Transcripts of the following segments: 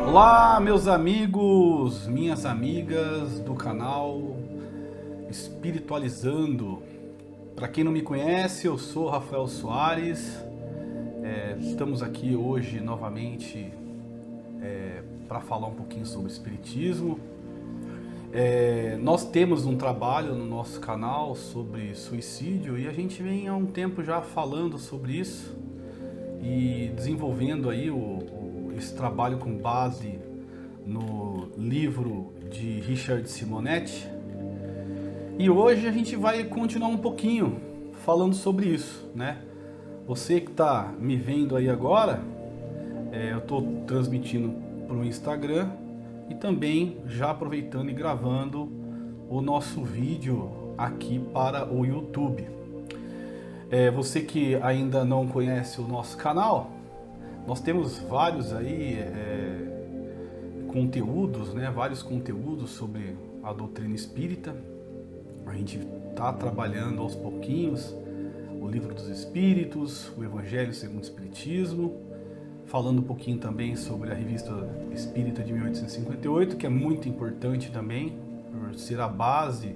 Olá, meus amigos, minhas amigas do canal Espiritualizando. Para quem não me conhece, eu sou Rafael Soares. Estamos aqui hoje novamente para falar um pouquinho sobre Espiritismo. Nós temos um trabalho no nosso canal sobre suicídio e a gente vem há um tempo já falando sobre isso e desenvolvendo aí esse trabalho com base no livro de Richard Simonetti. E hoje a gente vai continuar um pouquinho falando sobre isso, né? Você que está me vendo aí agora, eu estou transmitindo para o Instagram e também já aproveitando e gravando o nosso vídeo aqui para o YouTube. Você que ainda não conhece o nosso canal, nós temos vários aí conteúdos, né? Vários conteúdos sobre a doutrina espírita. A gente está trabalhando aos pouquinhos o Livro dos Espíritos, o Evangelho segundo o Espiritismo, falando um pouquinho também sobre a Revista Espírita de 1858, que é muito importante também, por ser a base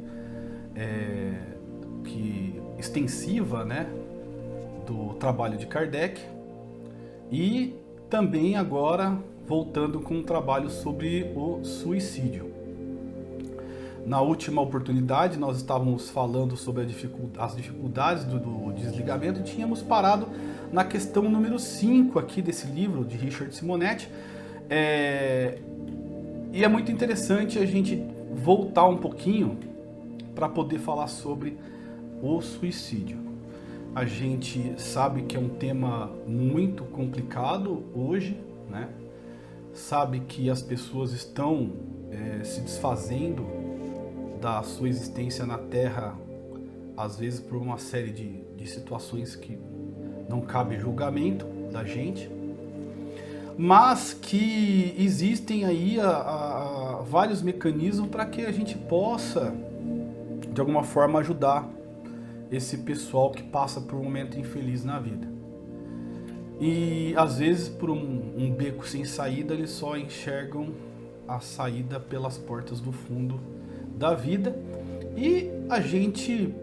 extensiva, né, do trabalho de Kardec. E também agora voltando com um trabalho sobre o suicídio. Na última oportunidade nós estávamos falando sobre as dificuldades do desligamento e tínhamos parado na questão número 5 aqui desse livro de Richard Simonetti. E é muito interessante a gente voltar um pouquinho para poder falar sobre o suicídio. A gente sabe que é um tema muito complicado hoje, né? Sabe que as pessoas estão se desfazendo da sua existência na Terra, às vezes por uma série de situações que não cabe julgamento da gente, mas que existem aí vários mecanismos para que a gente possa, de alguma forma, ajudar esse pessoal que passa por um momento infeliz na vida. E às vezes por um beco sem saída, eles só enxergam a saída pelas portas do fundo da vida. E a gente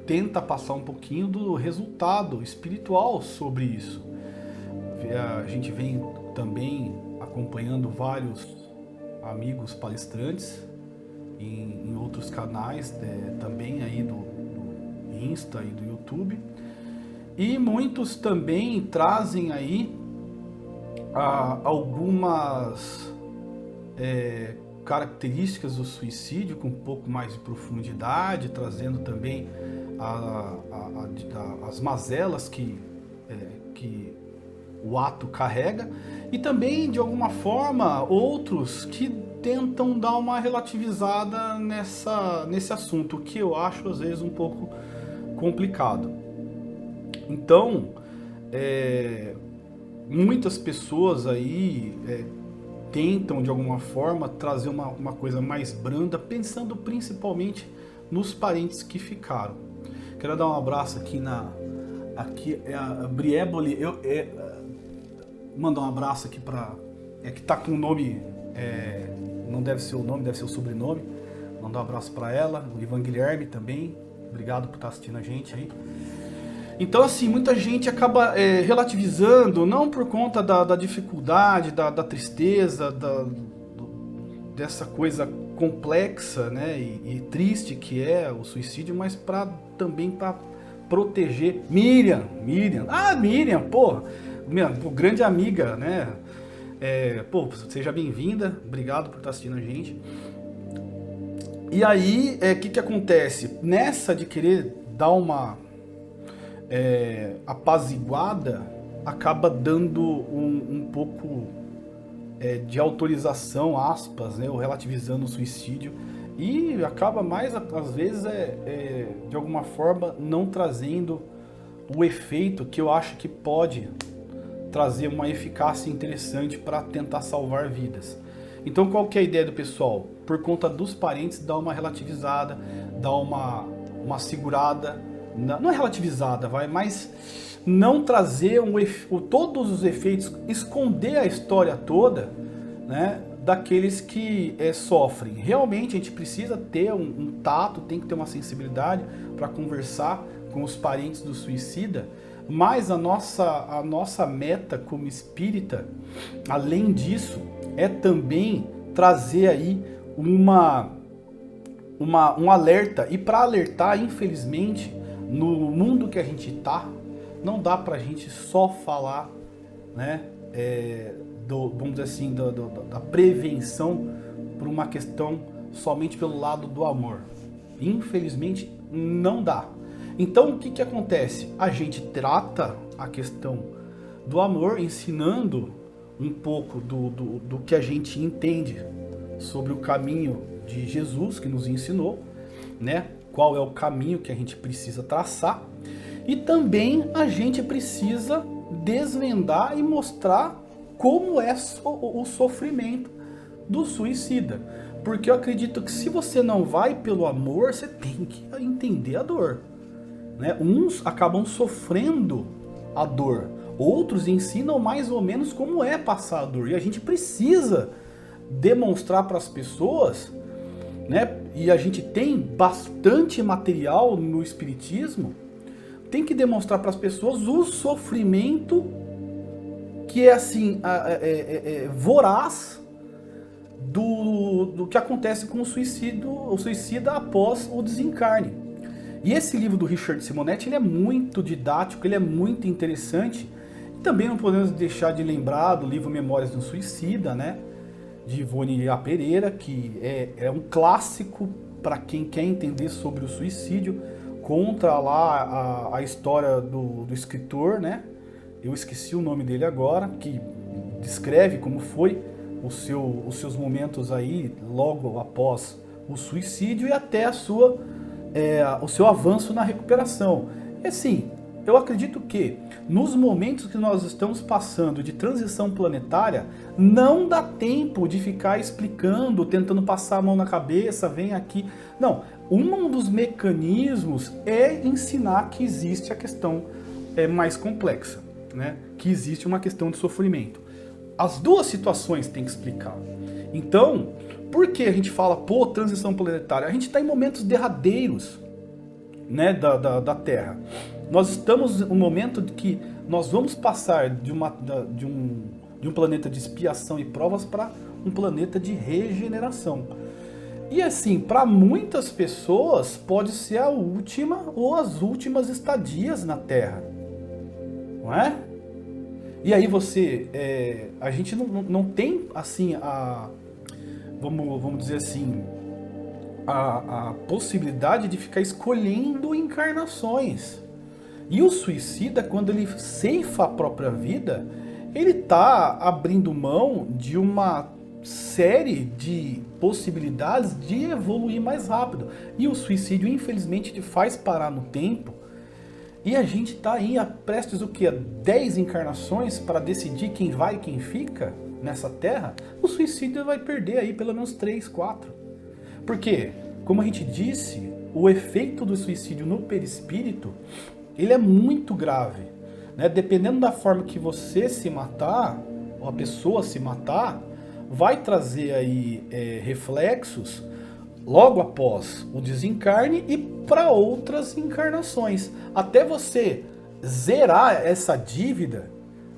tenta passar um pouquinho do resultado espiritual sobre isso. A gente vem também acompanhando vários amigos palestrantes em outros canais também aí do Insta e do YouTube, e muitos também trazem aí algumas características do suicídio com um pouco mais de profundidade, trazendo também as mazelas que o ato carrega, e também de alguma forma outros que tentam dar uma relativizada nesse assunto, que eu acho às vezes um pouco complicado. Então, muitas pessoas aí tentam de alguma forma trazer uma coisa mais branda, pensando principalmente nos parentes que ficaram. Quero dar um abraço aqui aqui é a Brieboli, mandar um abraço aqui para que tá com o nome, não deve ser o nome, deve ser o sobrenome. Mandar um abraço para ela, o Ivan Guilherme também. Obrigado por estar assistindo a gente aí. Então, assim, muita gente acaba relativizando, não por conta da dificuldade, da tristeza, dessa coisa complexa, né, e triste que é o suicídio, mas também para proteger. Miriam, pô, minha grande amiga, né? Pô, seja bem-vinda, obrigado por estar assistindo a gente. E aí, que acontece? Nessa de querer dar uma apaziguada, acaba dando um pouco de autorização, aspas, né, ou relativizando o suicídio, e acaba mais, às vezes, de alguma forma, não trazendo o efeito que eu acho que pode trazer uma eficácia interessante para tentar salvar vidas. Então, qual que é a ideia do pessoal? Por conta dos parentes, dar uma relativizada, dar uma segurada, não é relativizada, mas não trazer todos os efeitos, esconder a história toda, né, daqueles que sofrem. Realmente a gente precisa ter um tato, tem que ter uma sensibilidade para conversar com os parentes do suicida, mas a nossa meta como espírita, além disso, é também trazer aí um alerta. E para alertar, infelizmente, no mundo que a gente tá, não dá pra gente só falar, né, vamos dizer assim, da prevenção por uma questão somente pelo lado do amor. Infelizmente, não dá. Então, o que que acontece? A gente trata a questão do amor ensinando um pouco do que a gente entende sobre o caminho de Jesus que nos ensinou, né? Qual é o caminho que a gente precisa traçar. E também a gente precisa desvendar e mostrar como é o sofrimento do suicida. Porque eu acredito que se você não vai pelo amor, você tem que entender a dor, né? Uns acabam sofrendo a dor, outros ensinam mais ou menos como é passar a dor. E a gente precisa demonstrar para as pessoas, né? E a gente tem bastante material no Espiritismo, tem que demonstrar para as pessoas o sofrimento que é assim, voraz do que acontece com o suicida após o desencarne. E esse livro do Richard Simonetti, ele é muito didático, ele é muito interessante. E também não podemos deixar de lembrar do livro Memórias de um Suicida, né? De Ivone A. Pereira, que é um clássico para quem quer entender sobre o suicídio. Conta lá a história do escritor, né? Eu esqueci o nome dele agora, que descreve como foi os seus momentos aí logo após o suicídio e até o seu avanço na recuperação. E assim, eu acredito que nos momentos que nós estamos passando de transição planetária, não dá tempo de ficar explicando, tentando passar a mão na cabeça, vem aqui. Não, um dos mecanismos é ensinar que existe a questão mais complexa, né? Que existe uma questão de sofrimento. As duas situações tem que explicar. Então, por que a gente fala, pô, transição planetária? A gente está em momentos derradeiros, né, da Terra. Nós estamos no momento de que nós vamos passar de um planeta de expiação e provas para um planeta de regeneração. E assim, para muitas pessoas pode ser a última ou as últimas estadias na Terra, não é? E aí a gente não tem assim vamos dizer assim, a possibilidade de ficar escolhendo encarnações. E o suicida, quando ele ceifa a própria vida, ele está abrindo mão de uma série de possibilidades de evoluir mais rápido. E o suicídio, infelizmente, te faz parar no tempo. E a gente está aí prestes o quê? 10 encarnações para decidir quem vai e quem fica nessa Terra. O suicídio vai perder aí pelo menos 3, 4. Porque, como a gente disse, o efeito do suicídio no perispírito, ele é muito grave, né? Dependendo da forma que você se matar, ou a pessoa se matar, vai trazer aí reflexos logo após o desencarne e para outras encarnações. Até você zerar essa dívida,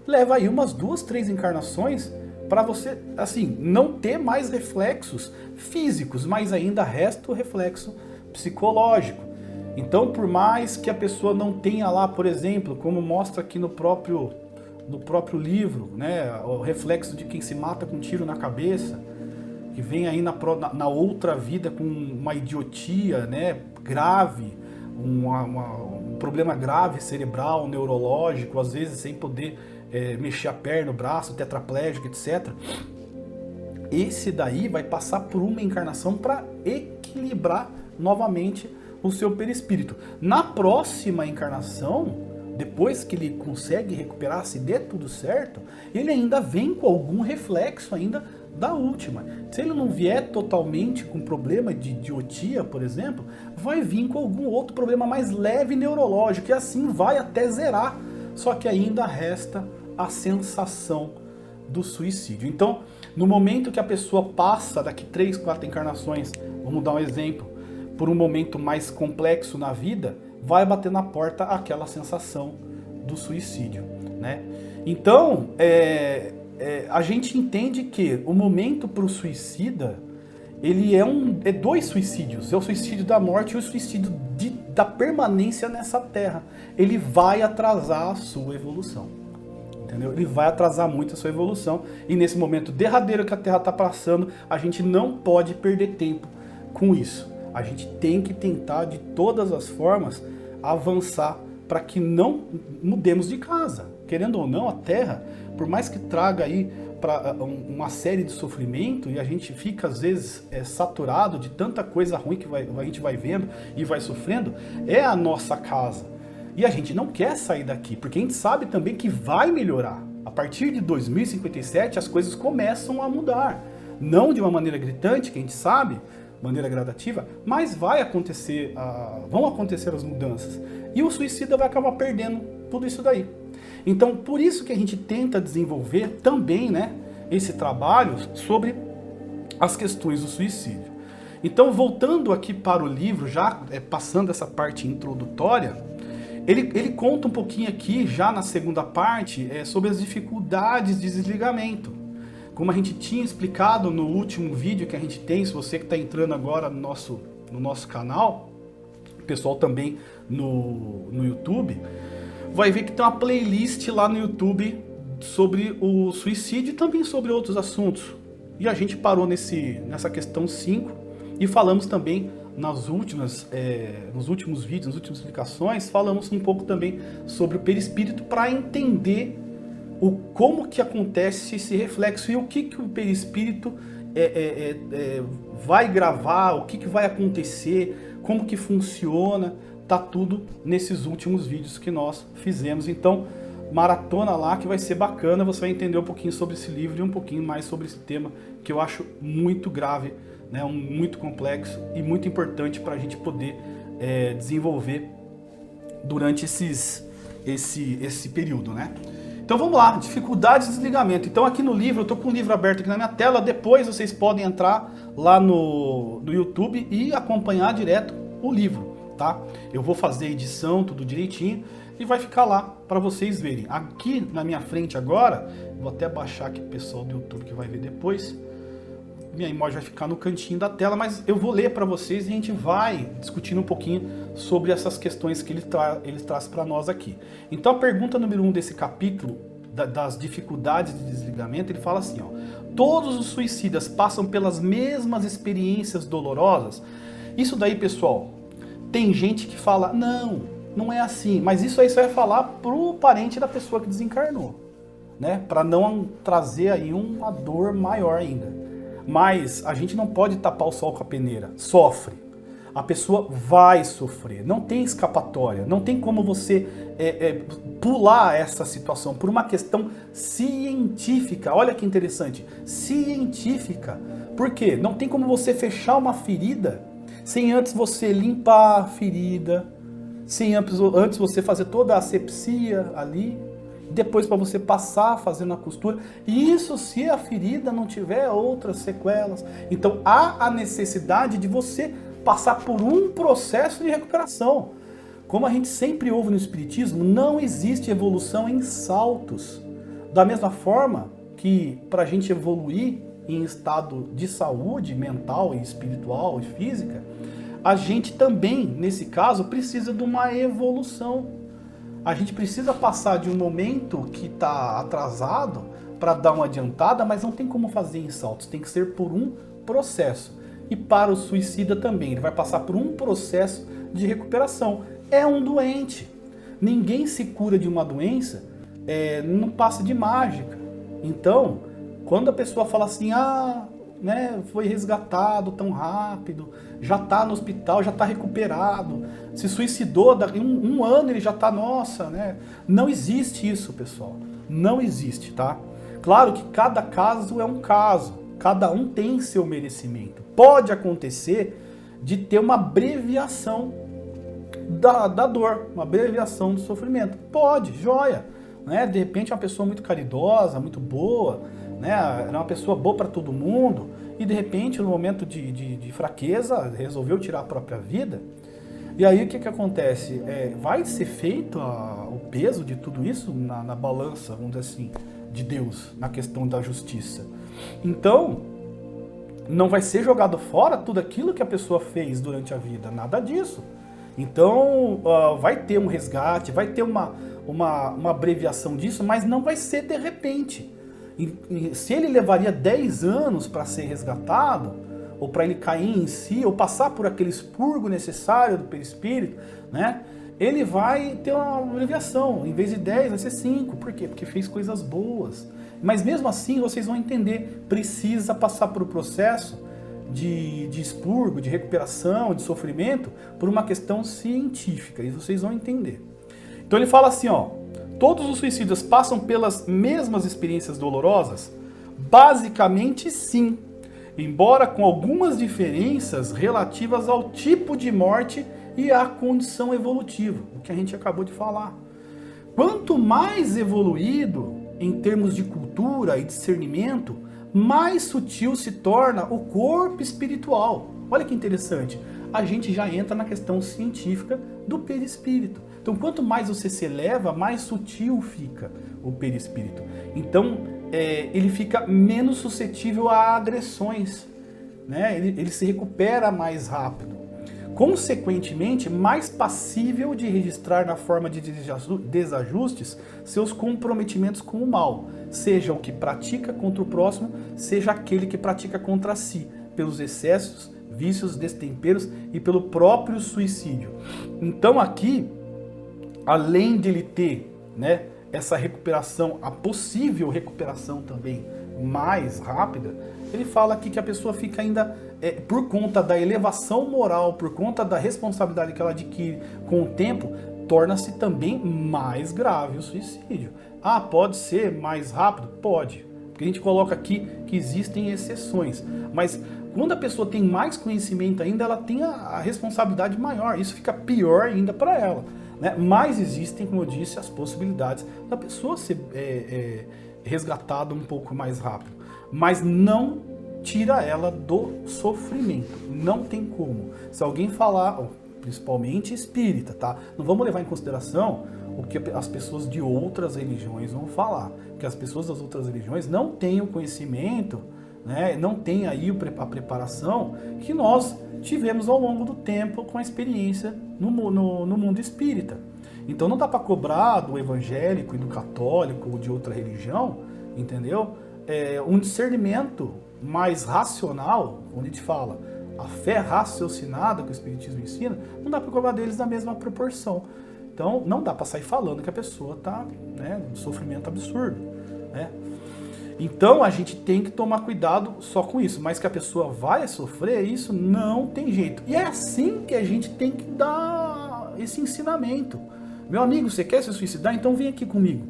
leva aí umas 2, 3 encarnações para você, assim, não ter mais reflexos físicos, mas ainda resta o reflexo psicológico. Então, por mais que a pessoa não tenha lá, por exemplo, como mostra aqui no próprio livro, né, o reflexo de quem se mata com um tiro na cabeça, que vem aí na outra vida com uma idiotia, né, grave, um problema grave cerebral, neurológico, às vezes sem poder mexer a perna, o braço, tetraplégico, etc. Esse daí vai passar por uma encarnação para equilibrar novamente o seu perispírito. Na próxima encarnação, depois que ele consegue recuperar, se der tudo certo, ele ainda vem com algum reflexo ainda da última. Se ele não vier totalmente com problema de idiotia, por exemplo, vai vir com algum outro problema mais leve neurológico, e assim vai até zerar. Só que ainda resta a sensação do suicídio. Então, no momento que a pessoa passa daqui 3, 4 encarnações, vamos dar um exemplo, por um momento mais complexo na vida, vai bater na porta aquela sensação do suicídio, né? Então, a gente entende que o momento para o suicida, ele é dois suicídios, é o suicídio da morte e o suicídio da permanência nessa terra. Ele vai atrasar a sua evolução, entendeu? Ele vai atrasar muito a sua evolução, e nesse momento derradeiro que a Terra está passando, a gente não pode perder tempo com isso. A gente tem que tentar de todas as formas avançar para que não mudemos de casa. Querendo ou não, a Terra, por mais que traga aí para uma série de sofrimento, e a gente fica às vezes saturado de tanta coisa ruim que a gente vai vendo e vai sofrendo, é a nossa casa. E a gente não quer sair daqui, porque a gente sabe também que vai melhorar. A partir de 2057 as coisas começam a mudar. Não de uma maneira gritante, que a gente sabe, maneira gradativa, mas vão acontecer as mudanças. E o suicida vai acabar perdendo tudo isso daí. Então, por isso que a gente tenta desenvolver também, né, esse trabalho sobre as questões do suicídio. Então, voltando aqui para o livro, já passando essa parte introdutória, ele conta um pouquinho aqui, já na segunda parte, sobre as dificuldades de desligamento. Como a gente tinha explicado no último vídeo que a gente tem, se você que está entrando agora no nosso canal, o pessoal também no YouTube, vai ver que tem uma playlist lá no YouTube sobre o suicídio e também sobre outros assuntos. E a gente parou nessa questão 5 e falamos também nos últimos vídeos, nas últimas explicações, falamos um pouco também sobre o perispírito para entender como que acontece esse reflexo e o que o perispírito vai gravar, o que vai acontecer, como que funciona, tá tudo nesses últimos vídeos que nós fizemos. Então, maratona lá que vai ser bacana, você vai entender um pouquinho sobre esse livro e um pouquinho mais sobre esse tema que eu acho muito grave, né, muito complexo e muito importante para a gente poder desenvolver durante esse período, né? Então vamos lá, dificuldades de desligamento. Então aqui no livro, eu estou com o livro aberto aqui na minha tela, depois vocês podem entrar lá no YouTube e acompanhar direto o livro, tá? Eu vou fazer a edição, tudo direitinho, e vai ficar lá para vocês verem. Aqui na minha frente agora, vou até baixar aqui o pessoal do YouTube que vai ver depois, minha imagem vai ficar no cantinho da tela, mas eu vou ler para vocês e a gente vai discutindo um pouquinho sobre essas questões que ele traz para nós aqui. Então a pergunta número 1 desse capítulo, das dificuldades de desligamento, ele fala assim, ó: todos os suicidas passam pelas mesmas experiências dolorosas? Isso daí, pessoal, tem gente que fala, não é assim, mas isso aí você vai falar pro parente da pessoa que desencarnou, né? Para não trazer aí uma dor maior ainda. Mas a gente não pode tapar o sol com a peneira. Sofre. A pessoa vai sofrer. Não tem escapatória. Não tem como você pular essa situação por uma questão científica. Olha que interessante. Científica. Por quê? Não tem como você fechar uma ferida sem antes você limpar a ferida, sem antes você fazer toda a asepsia ali, depois para você passar fazendo a costura, e isso se a ferida não tiver outras sequelas. Então há a necessidade de você passar por um processo de recuperação. Como a gente sempre ouve no Espiritismo, não existe evolução em saltos. Da mesma forma que para a gente evoluir em estado de saúde mental e espiritual e física, a gente também, nesse caso, precisa de uma evolução. A gente precisa passar de um momento que está atrasado para dar uma adiantada, mas não tem como fazer em saltos, tem que ser por um processo. E para o suicida também, ele vai passar por um processo de recuperação. É um doente. Ninguém se cura de uma doença, não passa de mágica. Então, quando a pessoa fala assim, né, foi resgatado tão rápido, já está no hospital, já está recuperado, se suicidou, em um ano ele já está, nossa, né? Não existe isso, pessoal. Não existe, tá? Claro que cada caso é um caso, cada um tem seu merecimento. Pode acontecer de ter uma abreviação da dor, uma abreviação do sofrimento. Pode, joia. Né? De repente é uma pessoa muito caridosa, muito boa, né? Era uma pessoa boa para todo mundo e de repente no momento de fraqueza resolveu tirar a própria vida. E aí o que acontece? Vai ser feito o peso de tudo isso na balança, vamos dizer assim, de Deus, na questão da justiça. Então, não vai ser jogado fora tudo aquilo que a pessoa fez durante a vida, nada disso. Então, vai ter um resgate, vai ter uma abreviação disso, mas não vai ser de repente. Se ele levaria 10 anos para ser resgatado, ou para ele cair em si, ou passar por aquele expurgo necessário do perispírito, né? Ele vai ter uma abreviação, em vez de 10 vai ser 5. Por quê? Porque fez coisas boas. Mas mesmo assim vocês vão entender, precisa passar por um processo de expurgo, de recuperação, de sofrimento, por uma questão científica, e vocês vão entender. Então ele fala assim, ó, todos os suicidas passam pelas mesmas experiências dolorosas? Basicamente sim, embora com algumas diferenças relativas ao tipo de morte e à condição evolutiva, o que a gente acabou de falar. Quanto mais evoluído em termos de cultura e discernimento, mais sutil se torna o corpo espiritual. Olha que interessante, a gente já entra na questão científica do perispírito. Então, quanto mais você se eleva, mais sutil fica o perispírito. Então, ele fica menos suscetível a agressões, né? Ele se recupera mais rápido. Consequentemente, mais passível de registrar na forma de desajustes seus comprometimentos com o mal, seja o que pratica contra o próximo, seja aquele que pratica contra si, pelos excessos, vícios, destemperos e pelo próprio suicídio. Então aqui, além de ele ter, né, essa recuperação, a possível recuperação também mais rápida, ele fala aqui que a pessoa fica ainda, por conta da elevação moral, por conta da responsabilidade que ela adquire com o tempo, torna-se também mais grave o suicídio. Ah, pode ser mais rápido? Pode. Porque a gente coloca aqui que existem exceções. Mas quando a pessoa tem mais conhecimento ainda, ela tem a responsabilidade maior. Isso fica pior ainda para ela, né? Mas existem, como eu disse, as possibilidades da pessoa ser resgatada um pouco mais rápido. Mas não tira ela do sofrimento. Não tem como. Se alguém falar, principalmente espírita, tá? Não vamos levar em consideração o que as pessoas de outras religiões vão falar. Porque as pessoas das outras religiões não têm o conhecimento, né? Não têm aí a preparação que nós tivemos ao longo do tempo com a experiência no mundo espírita. Então não dá para cobrar do evangélico e do católico ou de outra religião, entendeu? Um discernimento mais racional, onde a gente fala a fé raciocinada que o Espiritismo ensina, não dá para cobrar deles na mesma proporção. Então não dá para sair falando que a pessoa está, né, num sofrimento absurdo, né? Então a gente tem que tomar cuidado só com isso, mas que a pessoa vai sofrer, isso não tem jeito. E é assim que a gente tem que dar esse ensinamento. Meu amigo, você quer se suicidar? Então vem aqui comigo.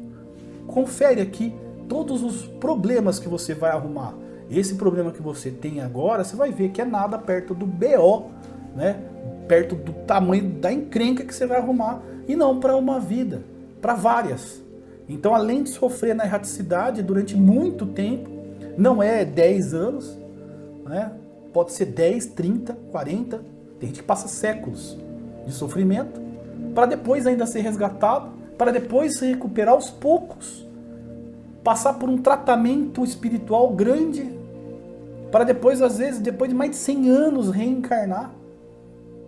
Confere aqui todos os problemas que você vai arrumar. Esse problema que você tem agora, você vai ver que é nada perto do BO, né? Perto do tamanho da encrenca que você vai arrumar. E não para uma vida, para várias. Então, além de sofrer na erraticidade durante muito tempo, não é 10 anos, né? Pode ser 10, 30, 40, tem gente que passa séculos de sofrimento, para depois ainda ser resgatado, para depois se recuperar aos poucos, passar por um tratamento espiritual grande, para depois, às vezes, depois de mais de 100 anos, reencarnar.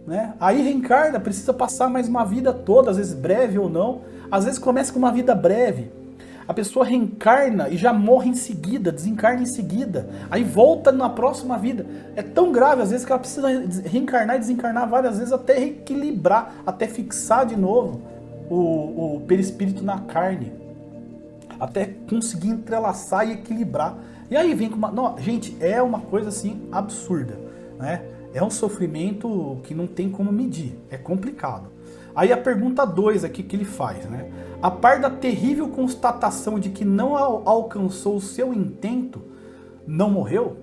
Né? Aí reencarna, precisa passar mais uma vida toda, às vezes breve ou não. Às vezes começa com uma vida breve. A pessoa reencarna e já morre em seguida, desencarna em seguida. Aí volta na próxima vida. É tão grave às vezes que ela precisa reencarnar e desencarnar várias vezes até reequilibrar, até fixar de novo o perispírito na carne. Até conseguir entrelaçar e equilibrar. E aí vem com uma... Não, gente, é uma coisa assim absurda, né? É um sofrimento que não tem como medir, é complicado. Aí a pergunta 2 aqui que ele faz, né? A par da terrível constatação de que não alcançou o seu intento, não morreu?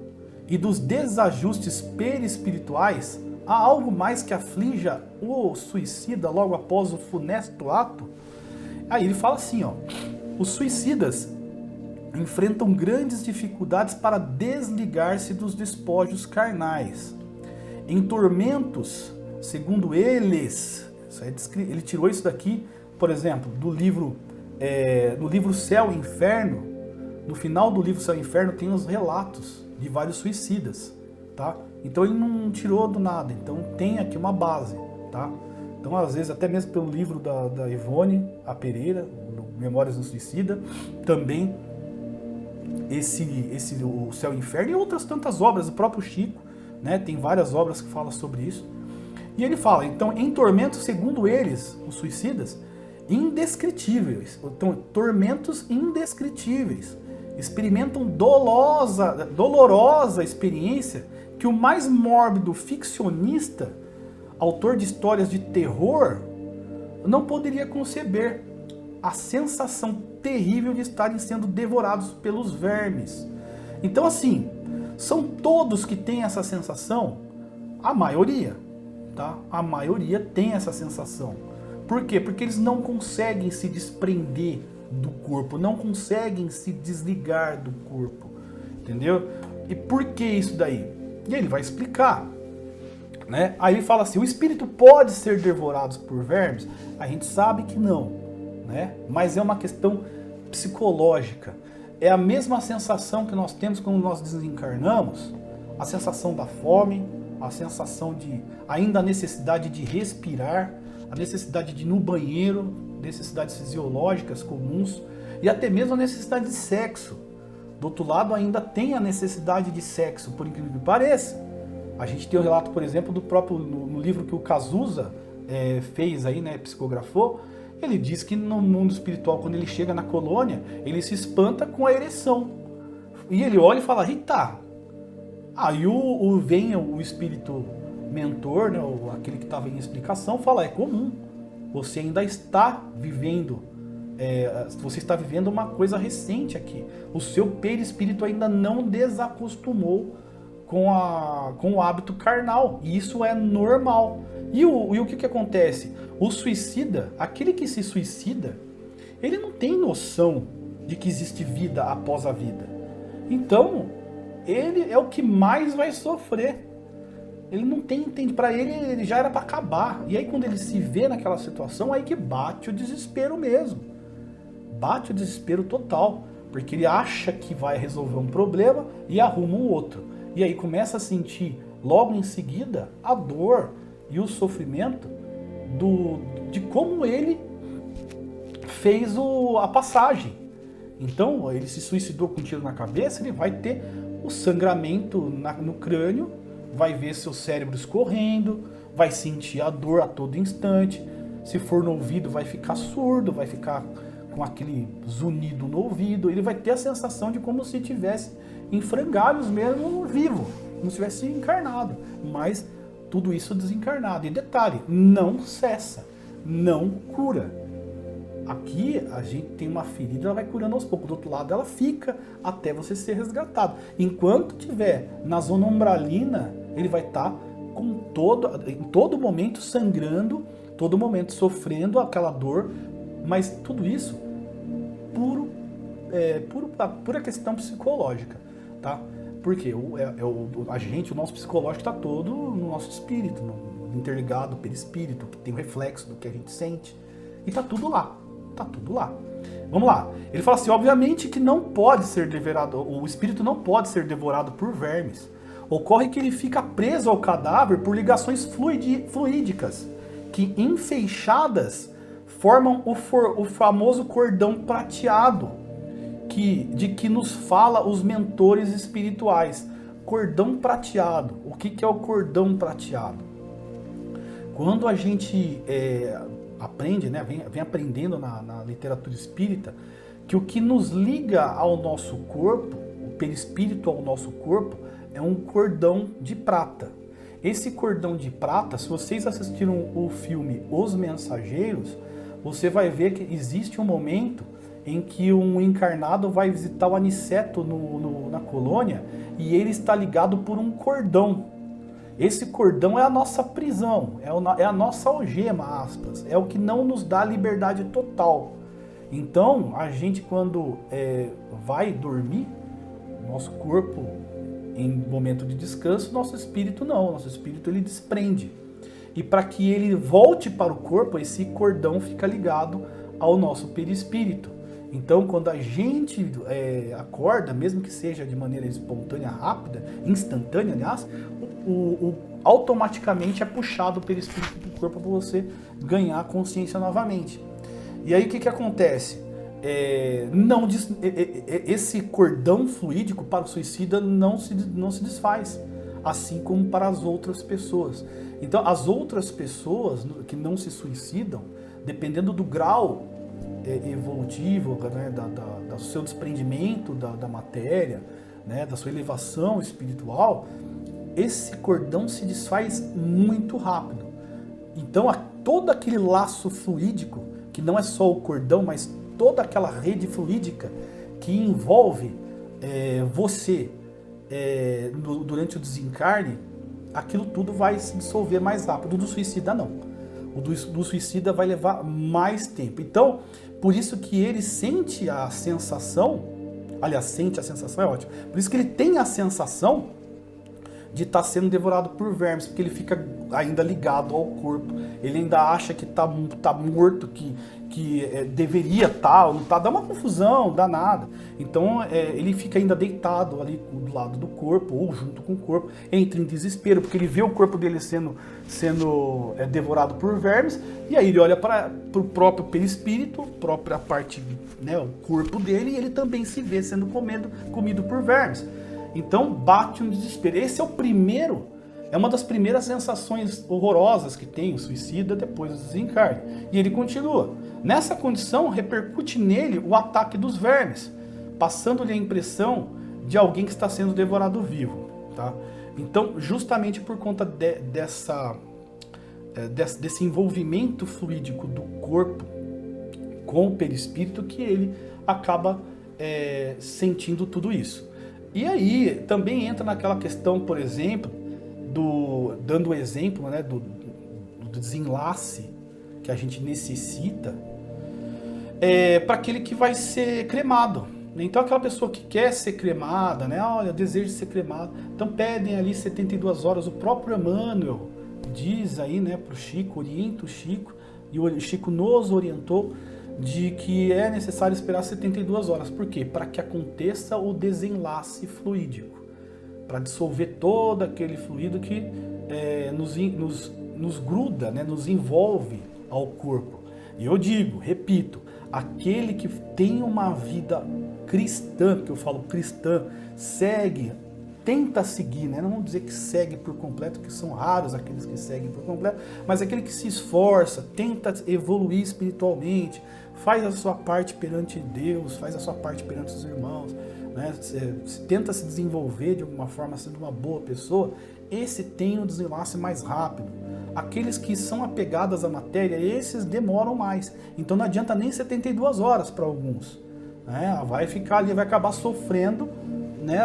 E dos desajustes perispirituais, há algo mais que aflija o suicida logo após o funesto ato? Aí ele fala assim, ó: os suicidas enfrentam grandes dificuldades para desligar-se dos despojos carnais. Em tormentos, segundo eles, ele tirou isso daqui, por exemplo, do livro, no livro Céu e Inferno. No final do livro Céu e Inferno tem os relatos de vários suicidas, tá? Então ele não tirou do nada, então tem aqui uma base, tá? Então às vezes até mesmo pelo livro da Ivone A Pereira, Memórias do Suicida, também o Céu e Inferno e outras tantas obras, o próprio Chico, né? Tem várias obras que falam sobre isso. E ele fala, então, em tormentos, segundo eles, os suicidas, indescritíveis, então, tormentos indescritíveis, experimentam dolorosa experiência que o mais mórbido ficcionista, autor de histórias de terror, não poderia conceber. A sensação terrível de estarem sendo devorados pelos vermes. Então, assim, são todos que têm essa sensação? A maioria, tá? A maioria tem essa sensação. Por quê? Porque eles não conseguem se desprender do corpo, não conseguem se desligar do corpo, entendeu? E por que isso daí? E ele vai explicar, né? Aí ele fala assim, o espírito pode ser devorado por vermes? A gente sabe que não, né? Mas é uma questão psicológica. É a mesma sensação que nós temos quando nós desencarnamos, a sensação da fome, a sensação de ainda a necessidade de respirar, a necessidade de ir no banheiro, necessidades fisiológicas comuns e até mesmo a necessidade de sexo. Do outro lado ainda tem a necessidade de sexo, por incrível que pareça. A gente tem o relato, por exemplo, do próprio no livro que o Cazuza fez aí, né, psicografou. Ele diz que no mundo espiritual, quando ele chega na colônia, ele se espanta com a ereção. E ele olha e fala, eita! Aí vem o espírito mentor, né, aquele que estava em explicação, fala, é comum. Você ainda está vivendo, você está vivendo uma coisa recente aqui. O seu perispírito ainda não desacostumou com o hábito carnal. E isso é normal. E o que acontece? O suicida, aquele que se suicida, ele não tem noção de que existe vida após a vida. Então, ele é o que mais vai sofrer. Ele não tem, entende? Para ele já era para acabar. E aí quando ele se vê naquela situação, aí que bate o desespero mesmo. Bate o desespero total. Porque ele acha que vai resolver um problema e arruma um outro. E aí começa a sentir, logo em seguida, a dor e o sofrimento de como ele fez a passagem. Então, ele se suicidou com um tiro na cabeça, ele vai ter o sangramento no crânio, vai ver seu cérebro escorrendo, vai sentir a dor a todo instante. Se for no ouvido, vai ficar surdo, vai ficar com aquele zunido no ouvido. Ele vai ter a sensação de como se estivesse em frangalhos mesmo, vivo, como se estivesse encarnado. Mas tudo isso desencarnado. E detalhe, não cessa, não cura. Aqui a gente tem uma ferida, ela vai curando aos poucos. Do outro lado ela fica até você ser resgatado. Enquanto tiver na zona umbralina, ele vai estar em todo momento sangrando, todo momento sofrendo aquela dor. Mas tudo isso pura questão psicológica, tá? Porque o nosso psicológico está todo no nosso espírito, interligado, perispírito, que tem o reflexo do que a gente sente. E tá tudo lá. Tá tudo lá. Vamos lá. Ele fala assim, obviamente que não pode ser devorado, o espírito não pode ser devorado por vermes. Ocorre que ele fica preso ao cadáver por ligações fluídicas, que enfeixadas formam o famoso cordão prateado, de que nos fala os mentores espirituais. Cordão prateado. O que é o cordão prateado? Quando a gente aprende, né, vem aprendendo na literatura espírita, que o que nos liga ao nosso corpo, perispírito ao nosso corpo é um cordão de prata. Esse cordão de prata, se vocês assistiram o filme Os Mensageiros, você vai ver que existe um momento em que um encarnado vai visitar o Aniceto na colônia e ele está ligado por um cordão. Esse cordão é a nossa prisão, é a nossa algema, aspas, é o que não nos dá liberdade total. Então, a gente quando vai dormir, nosso corpo em momento de descanso, nosso espírito não, nosso espírito ele desprende. E para que ele volte para o corpo, esse cordão fica ligado ao nosso perispírito. Então, quando a gente acorda, mesmo que seja de maneira espontânea, rápida, instantânea, aliás, automaticamente é puxado o perispírito para o corpo para você ganhar consciência novamente. E aí o que acontece? Esse cordão fluídico para o suicida não se desfaz, assim como para as outras pessoas. Então, as outras pessoas que não se suicidam, dependendo do grau evolutivo, né, do seu desprendimento da matéria, né, da sua elevação espiritual, esse cordão se desfaz muito rápido. Então, todo aquele laço fluídico, que não é só o cordão, mas toda aquela rede fluídica que envolve você durante o desencarne, aquilo tudo vai se dissolver mais rápido. O do suicida não. O do suicida vai levar mais tempo. Então, por isso que ele sente a sensação, aliás, sente a sensação é ótimo, por isso que ele tem a sensação de estar sendo devorado por vermes, porque ele fica ainda ligado ao corpo, ele ainda acha que está morto, que deveria estar, não está, dá uma confusão danada. Então ele fica ainda deitado ali do lado do corpo, ou junto com o corpo, entra em desespero, porque ele vê o corpo dele sendo devorado por vermes, e aí ele olha para o próprio perispírito, própria parte, né, o corpo dele, e ele também se vê sendo comido por vermes. Então bate um desespero. Esse é uma das primeiras sensações horrorosas que tem o suicida depois do desencarne. E ele continua. Nessa condição, repercute nele o ataque dos vermes, passando-lhe a impressão de alguém que está sendo devorado vivo. Tá? Então, justamente por conta desse envolvimento fluídico do corpo com o perispírito, que ele acaba sentindo tudo isso. E aí também entra naquela questão, por exemplo, dando o exemplo, né, do desenlace que a gente necessita para aquele que vai ser cremado. Então aquela pessoa que quer ser cremada, né, olha, deseja ser cremado, então pedem ali 72 horas. O próprio Emmanuel diz aí, né, para o Chico, orienta o Chico, e o Chico nos orientou de que é necessário esperar 72 horas. Por quê? Para que aconteça o desenlace fluídico, para dissolver todo aquele fluido que nos gruda, né, nos envolve ao corpo. E eu digo, repito, aquele que tem uma vida cristã, porque eu falo cristã, segue, tenta seguir, né? Não vamos dizer que segue por completo, que são raros aqueles que seguem por completo, mas aquele que se esforça, tenta evoluir espiritualmente, faz a sua parte perante Deus, faz a sua parte perante os irmãos, né? Tenta se desenvolver de alguma forma, sendo uma boa pessoa, esse tem um desenlace mais rápido. Aqueles que são apegados à matéria, esses demoram mais. Então não adianta nem 72 horas para alguns, né? Vai ficar ali, vai acabar sofrendo, né?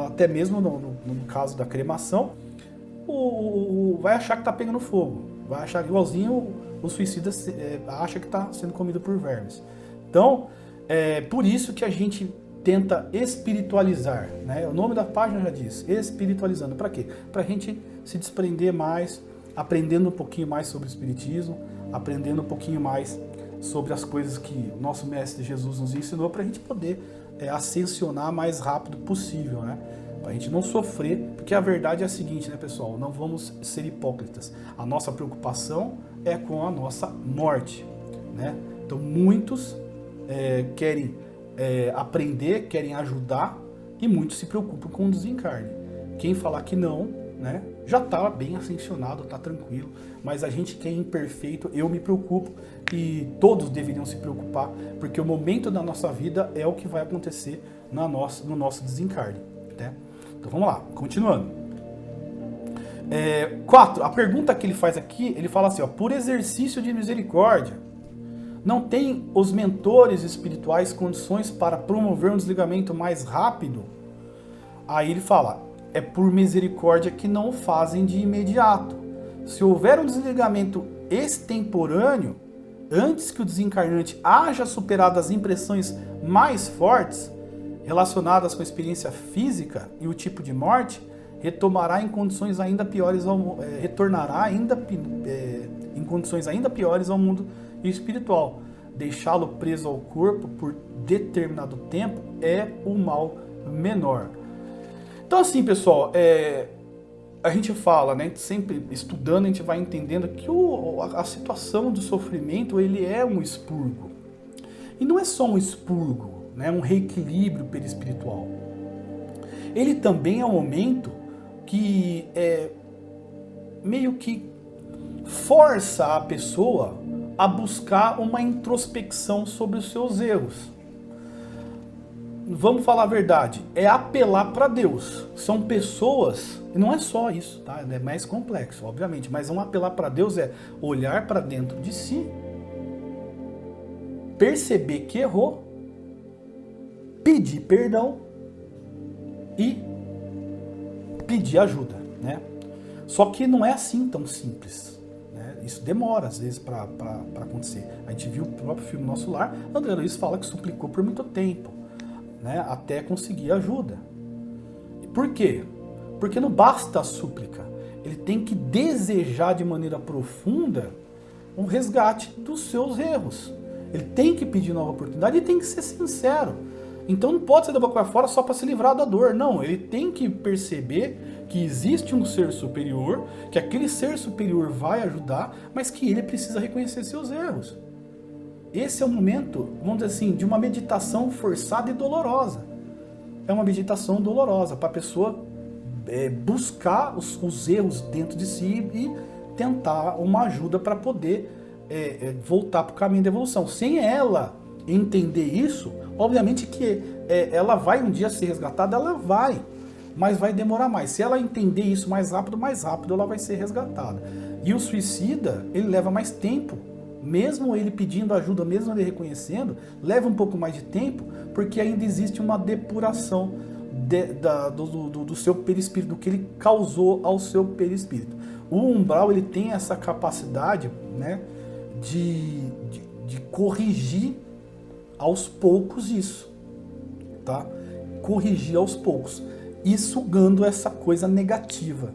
Até mesmo no caso da cremação, vai achar que está pegando fogo, vai achar igualzinho o suicida acha que está sendo comido por vermes. Então, por isso que a gente tenta espiritualizar, né? O nome da página já diz, espiritualizando. Para quê? Para a gente se desprender mais, aprendendo um pouquinho mais sobre o espiritismo, aprendendo um pouquinho mais sobre as coisas que o nosso Mestre Jesus nos ensinou, para a gente poder ascensionar mais rápido possível, né? Para a gente não sofrer, porque a verdade é a seguinte, né, pessoal? Não vamos ser hipócritas. A nossa preocupação é com a nossa morte, né? Então muitos querem aprender, querem ajudar, e muitos se preocupam com o desencarne. Quem falar que não, né, já está bem ascensionado, está tranquilo. Mas a gente que é imperfeito, eu me preocupo e todos deveriam se preocupar, porque o momento da nossa vida é o que vai acontecer no nosso desencarne. Né? Então vamos lá, continuando. 4. A pergunta que ele faz aqui, ele fala assim, ó, por exercício de misericórdia, não tem os mentores espirituais condições para promover um desligamento mais rápido? Aí ele fala, é por misericórdia que não o fazem de imediato. Se houver um desligamento extemporâneo, antes que o desencarnante haja superado as impressões mais fortes relacionadas com a experiência física e o tipo de morte, retornará em condições ainda piores em condições ainda piores ao mundo espiritual. Deixá-lo preso ao corpo por determinado tempo é o mal menor. Então assim, pessoal, a gente fala, né, sempre estudando, a gente vai entendendo que a situação do sofrimento, ele é um expurgo. E não é só um expurgo, né, um reequilíbrio perispiritual. Ele também é um momento que meio que força a pessoa a buscar uma introspecção sobre os seus erros. Vamos falar a verdade, é apelar para Deus. São pessoas, e não é só isso, tá? É mais complexo, obviamente, mas um apelar para Deus é olhar para dentro de si, perceber que errou, pedir perdão e pedir ajuda, né? Só que não é assim tão simples, né? Isso demora às vezes para acontecer. A gente viu o próprio filme Nosso Lar, André Luiz fala que suplicou por muito tempo, né, até conseguir ajuda. Por quê? Porque não basta a súplica, ele tem que desejar de maneira profunda um resgate dos seus erros. Ele tem que pedir nova oportunidade e tem que ser sincero. Então não pode ser da boca para fora só para se livrar da dor. Não, ele tem que perceber que existe um ser superior, que aquele ser superior vai ajudar, mas que ele precisa reconhecer seus erros. Esse é o momento, vamos dizer assim, de uma meditação forçada e dolorosa. É uma meditação dolorosa para a pessoa buscar os erros dentro de si e tentar uma ajuda para poder voltar para o caminho da evolução. Sem ela entender isso, obviamente que ela vai um dia ser resgatada, ela vai, mas vai demorar mais. Se ela entender isso mais rápido ela vai ser resgatada. E o suicida, ele leva mais tempo. Mesmo ele pedindo ajuda, mesmo ele reconhecendo, leva um pouco mais de tempo, porque ainda existe uma depuração do seu perispírito, do que ele causou ao seu perispírito. O umbral, ele tem essa capacidade, né, de corrigir aos poucos isso, tá? Corrigir aos poucos e sugando essa coisa negativa.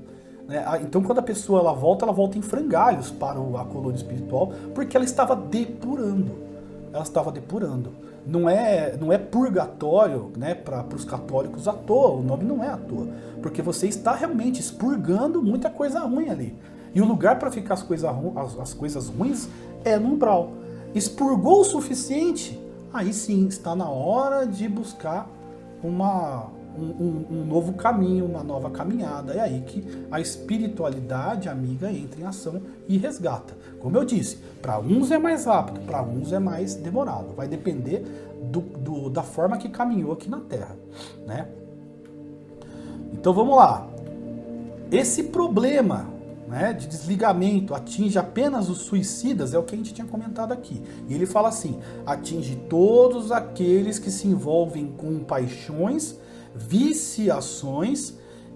Então quando a pessoa ela volta em frangalhos para a colônia espiritual, porque ela estava depurando. Não é purgatório, né, para os católicos à toa, o nome não é à toa, porque você está realmente expurgando muita coisa ruim ali. E o lugar para ficar as coisas ruins é no umbral. Expurgou o suficiente, aí sim está na hora de buscar um novo caminho, uma nova caminhada. É aí que a espiritualidade amiga entra em ação e resgata. Como eu disse, para uns é mais rápido, para uns é mais demorado. Vai depender da forma que caminhou aqui na Terra, né? Então vamos lá. Esse problema, né, de desligamento atinge apenas os suicidas, é o que a gente tinha comentado aqui. E ele fala assim, atinge todos aqueles que se envolvem com paixões, viciações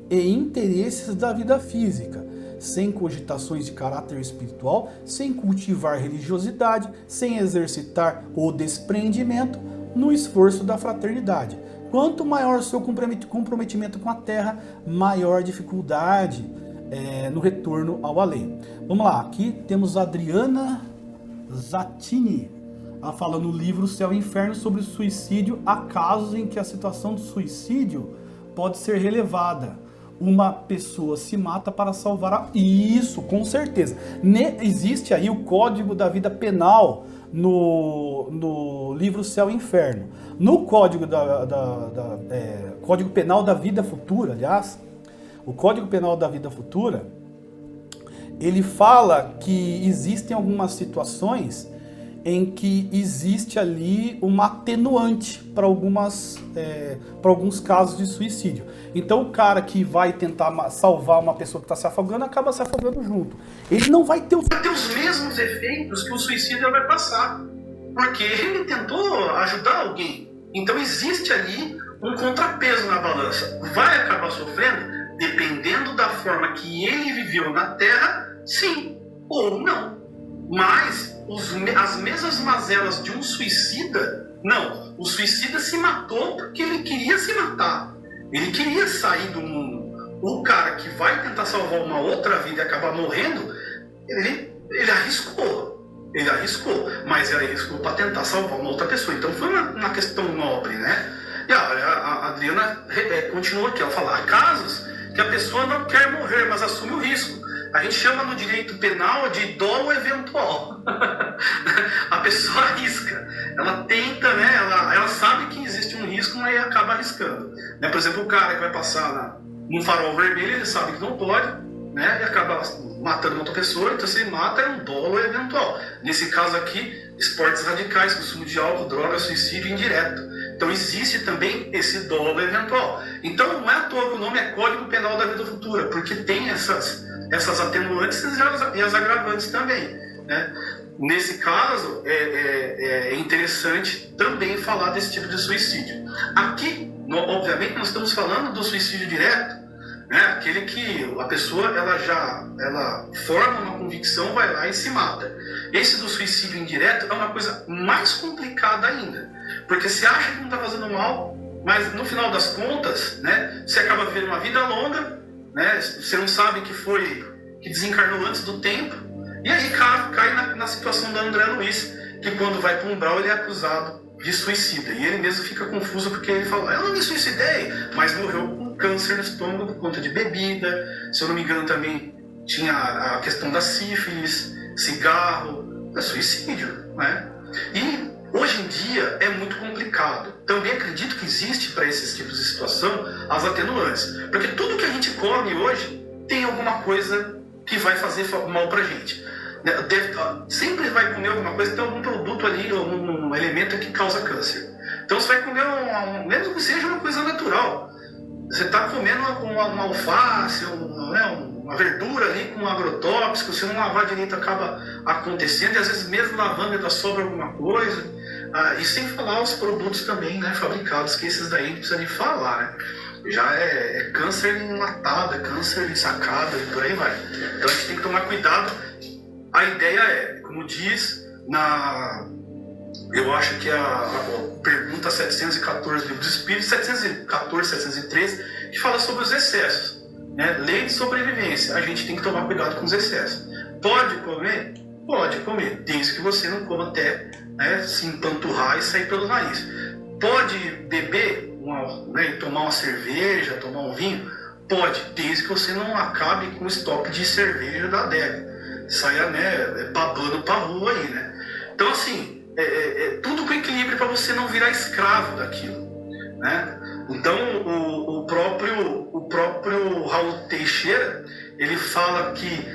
e interesses da vida física, sem cogitações de caráter espiritual, sem cultivar religiosidade, sem exercitar o desprendimento no esforço da fraternidade. Quanto maior o seu comprometimento com a terra, maior dificuldade no retorno ao além. Vamos lá, aqui temos a Adriana Zattini. Ela fala no livro Céu e Inferno sobre o suicídio, há casos em que a situação do suicídio pode ser relevada. Uma pessoa se mata para salvar a... Isso, com certeza. Existe aí o Código da Vida Penal no livro Céu e Inferno. No Código Código Penal da Vida Futura, aliás, O Código Penal da Vida Futura, ele fala que existem algumas situações em que existe ali uma atenuante para alguns casos de suicídio. Então o cara que vai tentar salvar uma pessoa que está se afogando, acaba se afogando junto. Ele não vai ter os mesmos efeitos que o suicídio vai passar, porque ele tentou ajudar alguém. Então existe ali um contrapeso na balança. Vai acabar sofrendo, dependendo da forma que ele viveu na Terra, sim ou não. Mas as mesmas mazelas de um suicida, não. O suicida se matou porque ele queria se matar. Ele queria sair do mundo. O cara que vai tentar salvar uma outra vida e acabar morrendo, ele arriscou. Ele arriscou, mas ele arriscou para tentar salvar uma outra pessoa. Então foi uma questão nobre, né? E a Adriana continua aqui, ela fala: há casos que a pessoa não quer morrer, mas assume o risco. A gente chama no direito penal de dolo eventual. A pessoa arrisca. Ela tenta, né? Ela sabe que existe um risco, mas acaba arriscando. Né? Por exemplo, o cara que vai passar num farol vermelho, ele sabe que não pode, né? E acaba matando uma outra pessoa, então se ele mata é um dolo eventual. Nesse caso aqui, esportes radicais, consumo de álcool, droga, suicídio indireto. Então existe também esse dolo eventual. Então não é à toa que o nome é Código Penal da Vida Futura, porque tem essas atenuantes e as agravantes também, né? Nesse caso, é interessante também falar desse tipo de suicídio. Aqui, obviamente, nós estamos falando do suicídio direto, né? Aquele que a pessoa ela forma uma convicção, vai lá e se mata. Esse do suicídio indireto é uma coisa mais complicada ainda, porque você acha que não está fazendo mal, mas no final das contas, né, você acaba vivendo uma vida longa, né? Você não sabe que desencarnou antes do tempo, e aí cai na situação da André Luiz, que quando vai para o umbral ele é acusado de suicida, e ele mesmo fica confuso porque ele fala: eu não me suicidei, mas morreu com câncer no estômago por conta de bebida, se eu não me engano também tinha a questão da sífilis, cigarro, suicídio, né? E hoje em dia é muito complicado. Também acredito que existe para esses tipos de situação as atenuantes, porque tudo que a gente come hoje tem alguma coisa que vai fazer mal pra gente. Sempre vai comer alguma coisa, tem algum produto ali, algum elemento que causa câncer. Então você vai comer, mesmo que seja uma coisa natural, você está comendo uma alface, uma verdura ali com agrotóxico, se não lavar direito acaba acontecendo, e às vezes mesmo lavando ainda sobra alguma coisa. E sem falar os produtos também, né, fabricados, que esses daí a gente precisa nem falar, né? Já é câncer enlatado, é câncer ensacado e por aí vai. Então a gente tem que tomar cuidado. A ideia é, como diz eu acho que a pergunta 714 do Livro dos Espíritos, 714, 713, que fala sobre os excessos, né? Lei de sobrevivência, a gente tem que tomar cuidado com os excessos. Pode comer? Pode comer, desde que você não coma até, né, se empanturrar e sair pelo nariz. Pode beber, tomar uma cerveja, tomar um vinho? Pode, desde que você não acabe com o estoque de cerveja da adega. Saia, né, babando pra rua aí, né? Então, assim, tudo com equilíbrio para você não virar escravo daquilo, né? Então, o próprio Raul Teixeira, ele fala que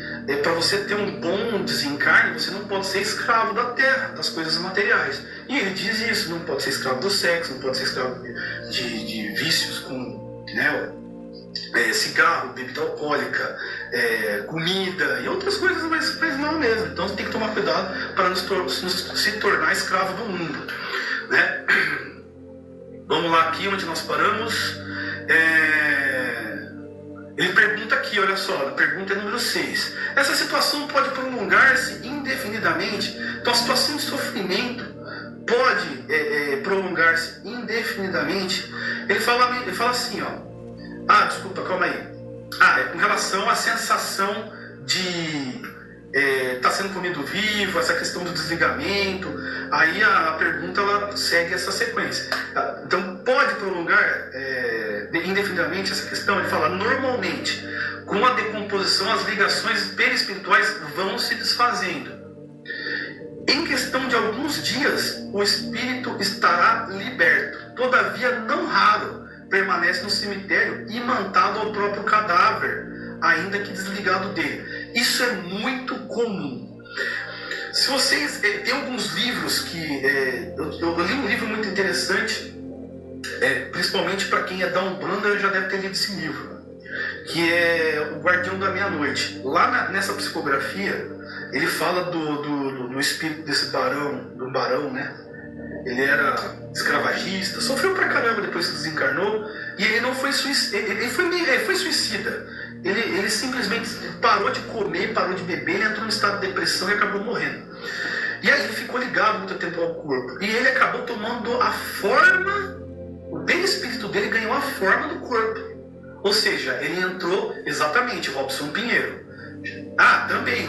para você ter um bom desencarne, você não pode ser escravo da terra, das coisas materiais. E ele diz isso: não pode ser escravo do sexo, não pode ser escravo de vícios com, né, cigarro, bebida alcoólica, comida e outras coisas, mas não mesmo. Então você tem que tomar cuidado para não se tornar escravo do mundo, né? Vamos lá aqui onde nós paramos. Ele pergunta aqui, olha só, a pergunta é número 6. Essa situação pode prolongar-se indefinidamente? Então a situação de sofrimento pode prolongar-se indefinidamente? Ele fala assim, ó. Desculpa, calma aí. Com relação à sensação de estar sendo comido vivo, essa questão do desligamento, aí a pergunta ela segue essa sequência. Então, pode prolongar indefinidamente essa questão? Ele fala: normalmente, com a decomposição, as ligações perispirituais vão se desfazendo. Em questão de alguns dias, o espírito estará liberto. Todavia, não raro, permanece no cemitério imantado ao próprio cadáver, ainda que desligado dele. Isso é muito comum. Se vocês... tem alguns livros que... eu li um livro muito interessante, principalmente para quem é da Umbanda já deve ter lido esse livro, que é O Guardião da Meia-Noite. Lá nessa psicografia, ele fala do espírito desse barão, né? Ele era escravagista, sofreu pra caramba depois que desencarnou, e ele não foi suicida. Ele foi suicida. Ele simplesmente parou de comer, parou de beber, ele entrou no estado de depressão e acabou morrendo. E aí ele ficou ligado muito tempo ao corpo. E ele acabou tomando a forma, o perispírito dele ganhou a forma do corpo. Ou seja, ele entrou exatamente, Robson Pinheiro. Também,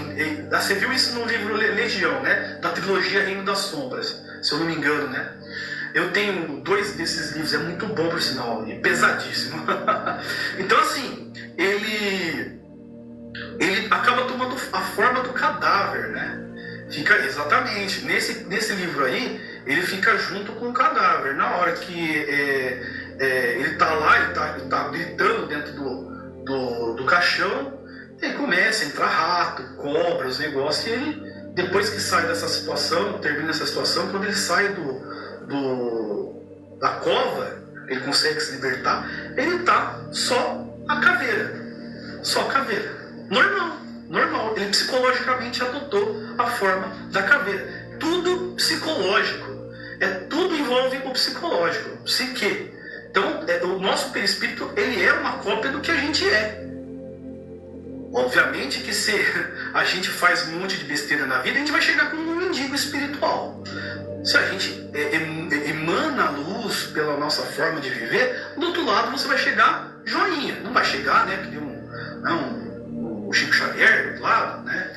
você viu isso no livro Legião, né? Da trilogia Reino das Sombras, se eu não me engano, né? Eu tenho 2 desses livros, é muito bom por sinal, e pesadíssimo. Então assim, ele acaba tomando a forma do cadáver, né? Fica exatamente, nesse livro aí, ele fica junto com o cadáver. Na hora que ele tá lá, ele tá gritando dentro do caixão, aí começa a entrar rato, cobra, os negócios, e ele, depois que sai dessa situação, termina essa situação, quando ele sai da cova, ele consegue se libertar, ele tá só a caveira. Normal. Ele psicologicamente adotou a forma da caveira. Tudo psicológico. Tudo envolve o psicológico, psique. Então, o nosso perispírito, ele é uma cópia do que a gente é. Obviamente que se a gente faz um monte de besteira na vida, a gente vai chegar como um mendigo espiritual. Se a gente emana a luz pela nossa forma de viver, do outro lado você vai chegar joinha. Não vai chegar, né, que nem o Chico Xavier do outro lado, né?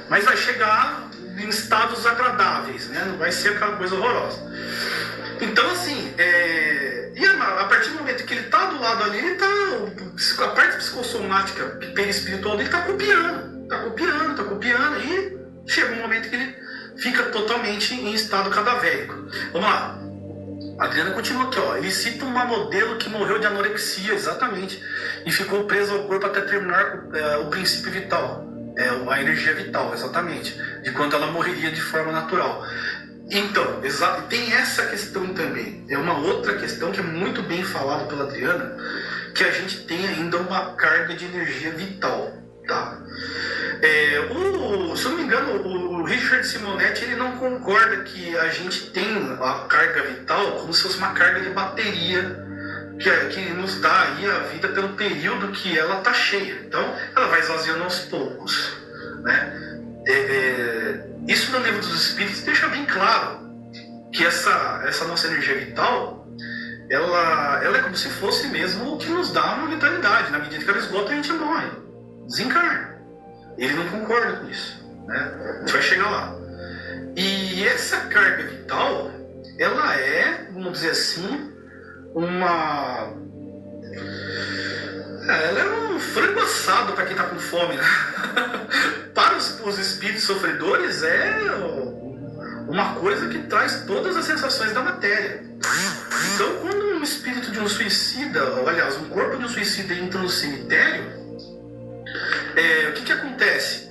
Mas vai chegar em estados agradáveis, né? Não vai ser aquela coisa horrorosa. Então, assim, a partir do momento que ele está do lado ali, ele tá, a parte psicossomática, perispiritual dele está copiando, e chega um momento que ele fica totalmente em estado cadavérico. Vamos lá. A Adriana continua aqui, ó. Ele cita uma modelo que morreu de anorexia, exatamente, e ficou presa ao corpo até terminar o princípio vital, a energia vital, exatamente, de quando ela morreria de forma natural. Então, tem essa questão também. É uma outra questão que é muito bem falada pela Adriana, que a gente tem ainda uma carga de energia vital, tá? Se eu não me engano, o Richard Simonetti, ele não concorda que a gente tem a carga vital como se fosse uma carga de bateria que nos dá aí a vida pelo período que ela está cheia. Então, ela vai esvaziando aos poucos, né? Isso no Livro dos Espíritos deixa bem claro que essa nossa energia vital, ela é como se fosse mesmo o que nos dá uma vitalidade. Na medida que ela esgota, a gente morre, desencarna. Ele não concorda com isso, né? A gente vai chegar lá. E essa carga vital, ela vamos dizer assim, ela é um frango assado para quem está com fome, né? Para os espíritos sofredores, é uma coisa que traz todas as sensações da matéria. Então, quando um espírito de um suicida, aliás, um corpo de um suicida entra no cemitério, o que acontece?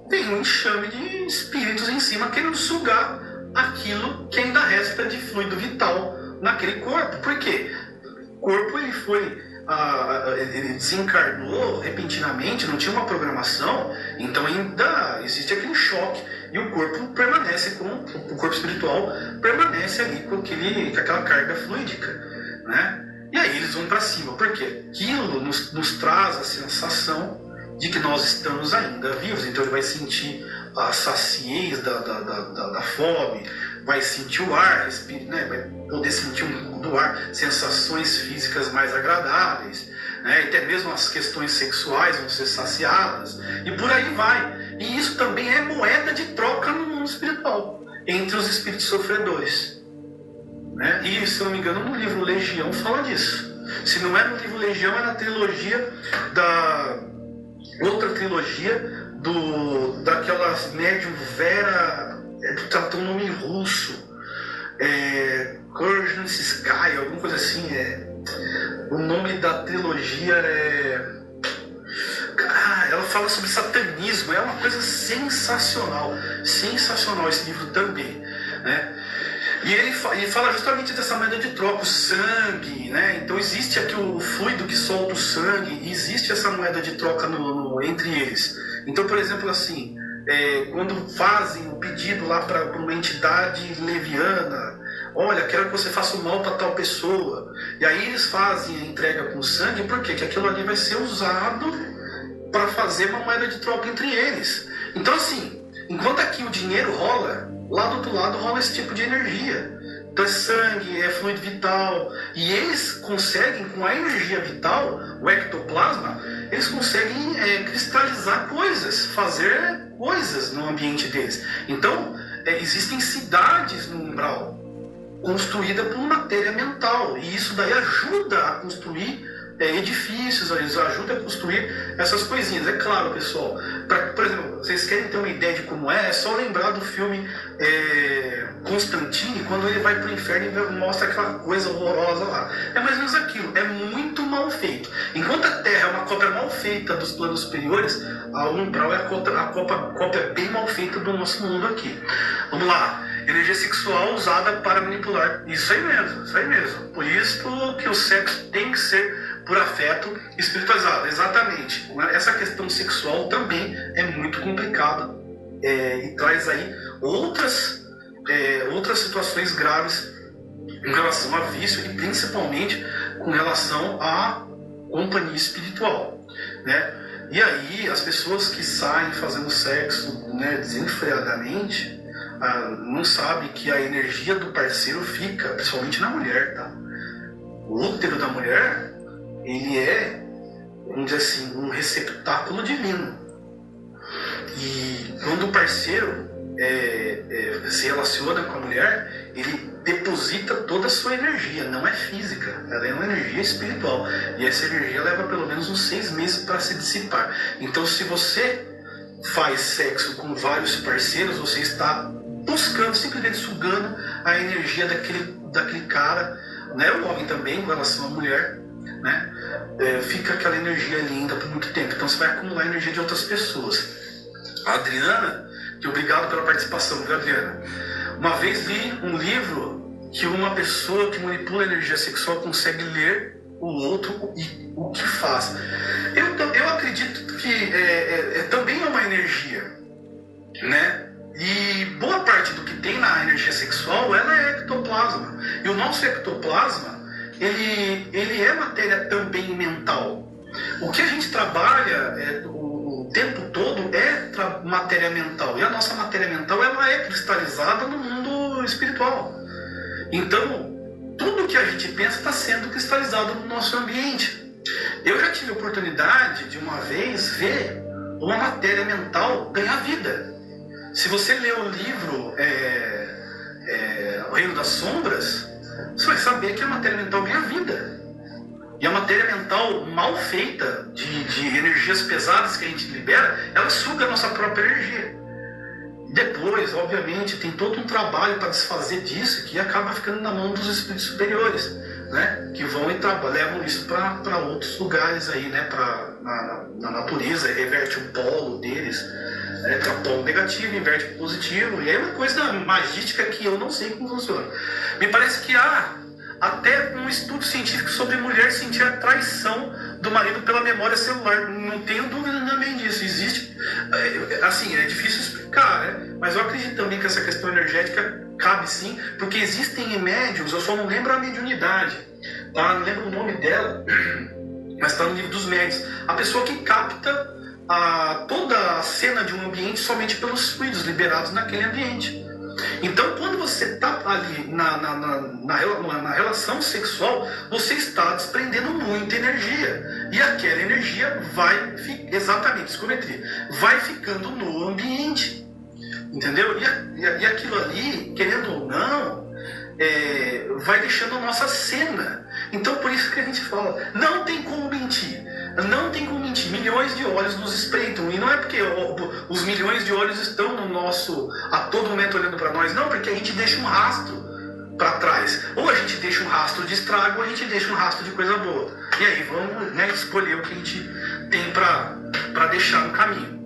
Tem um enxame de espíritos em cima querendo sugar aquilo que ainda resta de fluido vital naquele corpo. Por quê? O corpo ele desencarnou repentinamente, não tinha uma programação, então ainda existe aquele choque e o corpo espiritual permanece ali com aquela carga fluídica, né? E aí eles vão para cima, porque aquilo nos traz a sensação de que nós estamos ainda vivos. Então ele vai sentir a saciez da fome, vai sentir o ar, né? Vai poder sentir do ar sensações físicas mais agradáveis, né? E até mesmo as questões sexuais vão ser saciadas, e por aí vai. E isso também é moeda de troca no mundo espiritual, entre os espíritos sofredores, né? E, se eu não me engano, no livro Legião fala disso. Se não é no livro Legião, é na trilogia outra trilogia daquelas médium Vera, tem um nome russo, Korjnskaya, alguma coisa assim, O nome da trilogia é... ela fala sobre satanismo, é uma coisa sensacional, sensacional esse livro também, né? E ele fala justamente dessa moeda de troca, o sangue, né? Então existe aqui o fluido que solta o sangue, e existe essa moeda de troca entre eles. Então, por exemplo, assim, quando fazem o pedido lá para uma entidade leviana, olha, quero que você faça o mal para tal pessoa, e aí eles fazem a entrega com sangue, por quê? Porque aquilo ali vai ser usado para fazer uma moeda de troca entre eles. Então, assim, enquanto aqui o dinheiro rola, lá do outro lado rola esse tipo de energia. Então é sangue, é fluido vital. E eles conseguem, com a energia vital, o ectoplasma, eles conseguem cristalizar coisas, fazer coisas no ambiente deles. Então, existem cidades no umbral, construídas por matéria mental. E isso daí ajuda a construir edifícios, eles ajudam a construir essas coisinhas. É claro, pessoal, por exemplo, vocês querem ter uma ideia de como é só lembrar do filme Constantine, quando ele vai para o inferno e mostra aquela coisa horrorosa lá. É mais ou menos aquilo, é muito mal feito. Enquanto a Terra é uma cópia mal feita dos planos superiores, a umbral é a cópia bem mal feita do nosso mundo aqui. Vamos lá. Energia sexual usada para manipular. Isso aí mesmo, isso aí mesmo. Por isso que o sexo tem que ser por afeto espiritualizado. Exatamente. Essa questão sexual também é muito complicada e traz aí outras situações graves em relação a vício e principalmente com relação à companhia espiritual, né? E aí as pessoas que saem fazendo sexo, né, desenfreadamente, não sabem que a energia do parceiro fica, principalmente na mulher, tá? O útero da mulher, ele é, vamos dizer assim, um receptáculo divino. E quando o parceiro se relaciona com a mulher, ele deposita toda a sua energia, não é física, ela é uma energia espiritual. E essa energia leva pelo menos uns 6 meses para se dissipar. Então, se você faz sexo com vários parceiros, você está buscando, simplesmente sugando a energia daquele cara, né? O homem também, com relação à mulher, né? Fica aquela energia linda por muito tempo. Então você vai acumular a energia de outras pessoas. A Adriana, que obrigado pela participação, viu, Adriana? Uma vez li um livro que uma pessoa que manipula a energia sexual consegue ler o outro e o que faz. Eu acredito que também é uma energia, né? E boa parte do que tem na energia sexual, ela é ectoplasma. E o nosso ectoplasma, ele é matéria também mental. O que a gente trabalha o tempo todo é matéria mental. E a nossa matéria mental, ela é cristalizada no mundo espiritual. Então, tudo que a gente pensa está sendo cristalizado no nosso ambiente. Eu já tive a oportunidade de uma vez ver uma matéria mental ganhar vida. Se você ler o livro O Reino das Sombras, você vai saber que a matéria mental ganha vida. E a matéria mental mal feita, de energias pesadas que a gente libera, ela suga a nossa própria energia. Depois, obviamente, tem todo um trabalho para desfazer disso, que acaba ficando na mão dos espíritos superiores, né? Que vão e levam isso para outros lugares aí, né? Na natureza, reverte o polo deles. Para polo negativo, inverte para positivo. E aí é uma coisa magística que eu não sei como funciona. Me parece que há até um estudo científico sobre mulher sentir a traição do marido pela memória celular. Não tenho dúvida também disso. Existe, assim, é difícil explicar, né? Mas eu acredito também que essa questão energética cabe sim, porque existem médiums, eu só não lembro a mediunidade, tá? Não lembro o nome dela, mas está no livro dos médiuns. A pessoa que capta toda a cena de um ambiente somente pelos fluidos liberados naquele ambiente. Então, quando você está ali na relação sexual, você está desprendendo muita energia. E aquela energia vai, exatamente, psicometria, vai ficando no ambiente. Entendeu? E aquilo ali, querendo ou não, vai deixando a nossa cena. Então, por isso que a gente fala, não tem como mentir. Não tem como mentir, milhões de olhos nos espreitam, e não é porque os milhões de olhos estão no nosso, a todo momento olhando para nós, não, porque a gente deixa um rastro para trás. Ou a gente deixa um rastro de estrago, ou a gente deixa um rastro de coisa boa. E aí vamos, né, escolher o que a gente tem para deixar no caminho.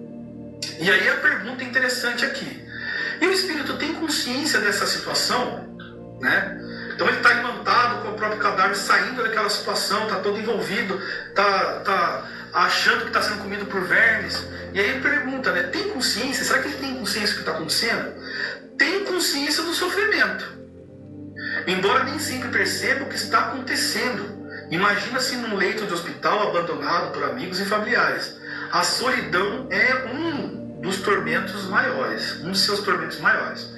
E aí a pergunta interessante aqui. E o espírito tem consciência dessa situação, né? Então ele está imantado com o próprio cadáver, saindo daquela situação, está todo envolvido, está achando que está sendo comido por vermes. E aí ele pergunta, né? Tem consciência? Será que ele tem consciência do que está acontecendo? Tem consciência do sofrimento, embora nem sempre perceba o que está acontecendo. Imagina-se num leito de hospital abandonado por amigos e familiares. A solidão é um dos tormentos maiores, um dos seus tormentos maiores.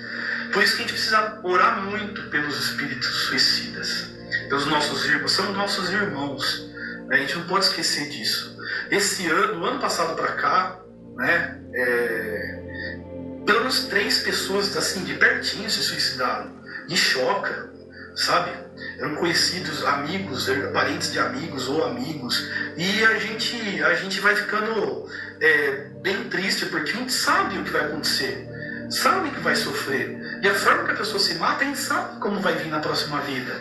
Por isso que a gente precisa orar muito pelos espíritos suicidas, pelos nossos irmãos, são nossos irmãos. A gente não pode esquecer disso. Esse ano, do ano passado para cá, né, pelo menos 3 pessoas assim, de pertinho se suicidaram. E choca, sabe? Eram conhecidos, amigos, parentes de amigos ou amigos. E a gente vai ficando bem triste, porque a gente sabe o que vai acontecer, sabe que vai sofrer. E a forma que a pessoa se mata, a gente sabe como vai vir na próxima vida,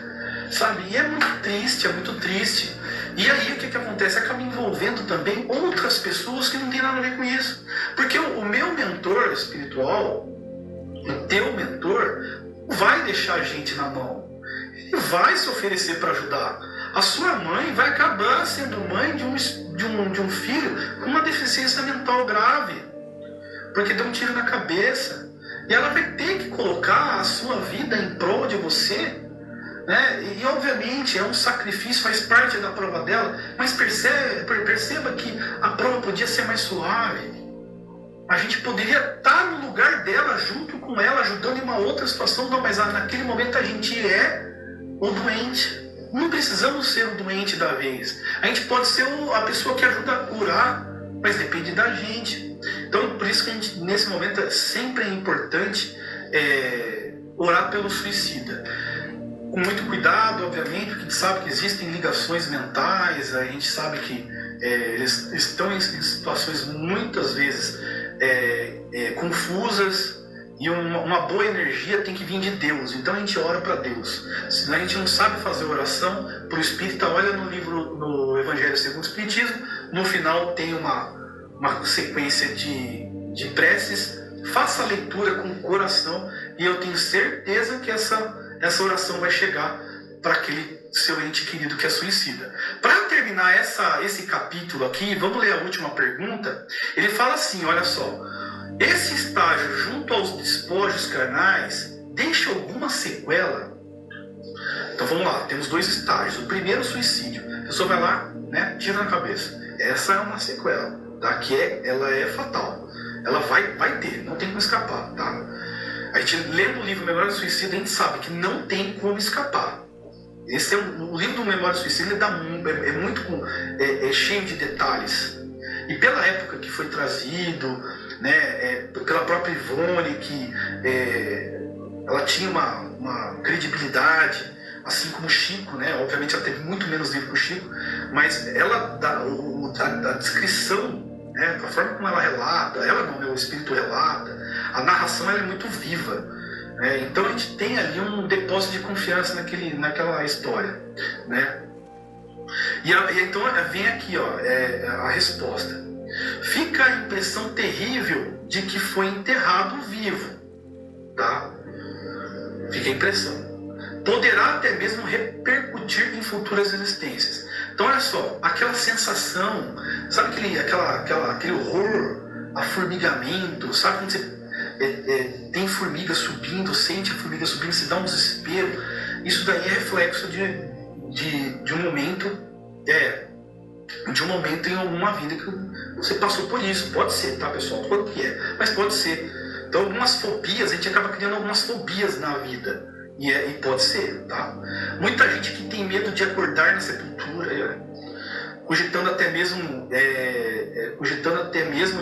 sabe? E é muito triste. E aí o que acontece? Acaba envolvendo também outras pessoas que não tem nada a ver com isso. Porque o meu mentor espiritual, o teu mentor, vai deixar a gente na mão. Ele vai se oferecer para ajudar. A sua mãe vai acabar sendo mãe de um filho com uma deficiência mental grave, porque deu um tiro na cabeça. E ela vai ter que colocar a sua vida em prol de você, né? E obviamente é um sacrifício, faz parte da prova dela, mas perceba que a prova podia ser mais suave. A gente poderia estar no lugar dela, junto com ela, ajudando em uma outra situação. Não, mas naquele momento a gente é o doente. Não precisamos ser o doente da vez. A gente pode ser a pessoa que ajuda a curar, mas depende da gente. Então, por isso que a gente, nesse momento, sempre é importante orar pelo suicida. Com muito cuidado, obviamente, porque a gente sabe que existem ligações mentais, a gente sabe que eles estão em situações muitas vezes confusas, e uma boa energia tem que vir de Deus. Então a gente ora para Deus. Se a gente não sabe fazer oração para o Espírita, olha no Evangelho segundo o Espiritismo, no final tem uma sequência de preces. Faça a leitura com o coração e eu tenho certeza que essa oração vai chegar para aquele seu ente querido que é suicida. Para terminar esse capítulo aqui, vamos ler a última pergunta. Ele fala assim, olha só: esse estágio junto aos despojos carnais deixa alguma sequela? Então vamos lá, temos 2 estágios. O primeiro, o suicídio. A pessoa vai lá, né, tira na cabeça. Essa é uma sequela, tá? Ela é fatal. Ela vai ter, não tem como escapar, tá? A gente lendo o livro Memória do Suicida, a gente sabe que não tem como escapar. Esse o livro do Memória do Suicida, é cheio de detalhes. E pela época que foi trazido, né, pela própria Ivone, que ela tinha uma credibilidade, assim como o Chico, né? Obviamente ela teve muito menos livro que o Chico, mas ela a descrição, né, a forma como ela relata, o espírito relata, a narração ela é muito viva. Então a gente tem ali um depósito de confiança naquela história, né? E então vem aqui, ó, a resposta. Fica a impressão terrível de que foi enterrado vivo, tá? Fica a impressão. Poderá até mesmo repercutir em futuras existências. Então olha só, aquela sensação, sabe aquele horror, a formigamento, sabe quando você tem formiga subindo, sente a formiga subindo, se dá um desespero? Isso daí é reflexo de um momento em alguma vida que você passou por isso. Pode ser, tá, pessoal? Quanto que é? Mas pode ser. Então algumas fobias, a gente acaba criando algumas fobias na vida. E pode ser, tá? Muita gente que tem medo de acordar na sepultura, cogitando até mesmo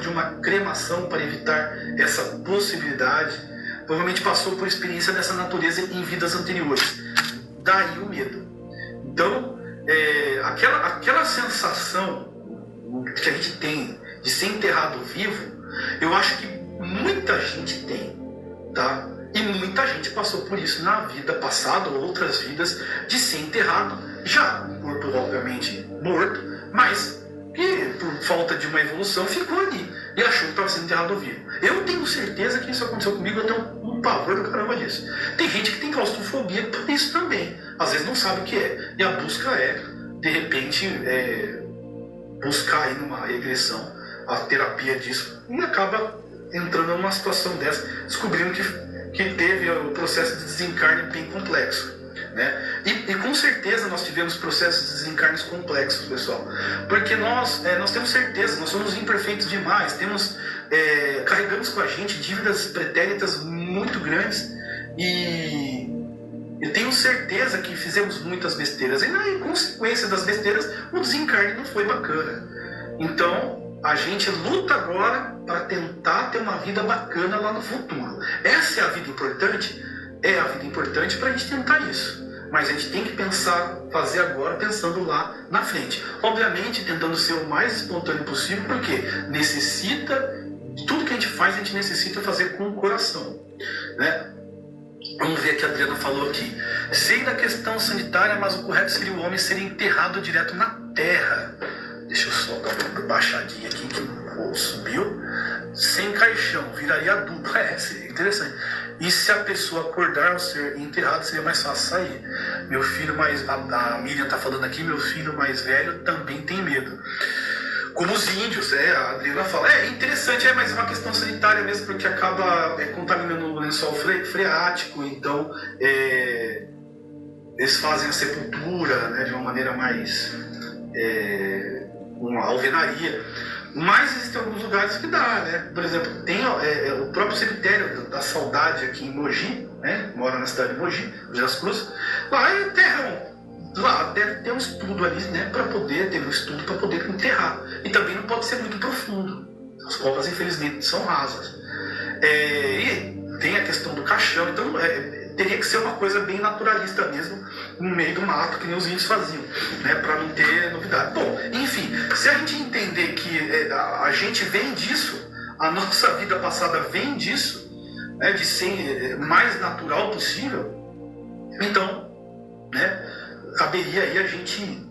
de uma cremação para evitar essa possibilidade, provavelmente passou por experiência dessa natureza em vidas anteriores. Daí o medo. Então, aquela sensação que a gente tem de ser enterrado vivo, eu acho que muita gente tem, tá? E muita gente passou por isso na vida passada ou outras vidas, de ser enterrado, já o corpo obviamente morto, mas que por falta de uma evolução ficou ali e achou que estava sendo enterrado vivo. Eu tenho certeza que isso aconteceu comigo, eu tenho um pavor do caramba disso. Tem gente que tem claustrofobia por isso também, às vezes não sabe o que é, e a busca é, de repente, buscar aí numa regressão a terapia disso e acaba entrando numa situação dessa, descobrindo que teve o processo de desencarne bem complexo, né? E com certeza nós tivemos processos de desencarnes complexos, pessoal, porque nós temos certeza, nós somos imperfeitos demais, carregamos com a gente dívidas pretéritas muito grandes e eu tenho certeza que fizemos muitas besteiras e em consequência das besteiras o desencarne não foi bacana. Então a gente luta agora para tentar ter uma vida bacana lá no futuro. Essa é a vida importante? É a vida importante para a gente tentar isso. Mas a gente tem que fazer agora pensando lá na frente. Obviamente, tentando ser o mais espontâneo possível, porque tudo que a gente faz, a gente necessita fazer com o coração, né? Vamos ver o que a Adriana falou aqui. Sei da questão sanitária, mas o correto seria o homem ser enterrado direto na terra. Deixa eu só dar uma baixadinha aqui que subiu. Sem caixão, viraria adubo. Seria interessante. E se a pessoa acordar ao ser enterrado, seria mais fácil sair. Meu filho mais... A Miriam está falando aqui, meu filho mais velho também tem medo. Como os índios, a Adriana fala. É interessante, mas é uma questão sanitária mesmo, porque acaba contaminando o lençol freático, então eles fazem a sepultura, né, de uma maneira mais... uma alvenaria. Mas existem alguns lugares que dá, né? Por exemplo, tem o próprio cemitério da Saudade aqui em Mogi, né? Mora na cidade de Mogi, das Cruzes. Lá é terrão. Lá deve ter um estudo ali, né? Teve um estudo para poder enterrar. E também não pode ser muito profundo. As covas, infelizmente, são rasas. E tem a questão do caixão. Então, teria que ser uma coisa bem naturalista mesmo, no meio do mato, que nem os índios faziam, né, para não ter novidade. Bom, enfim, se a gente entender que a gente vem disso, a nossa vida passada vem disso, né, de ser mais natural possível, então, né, caberia aí a gente,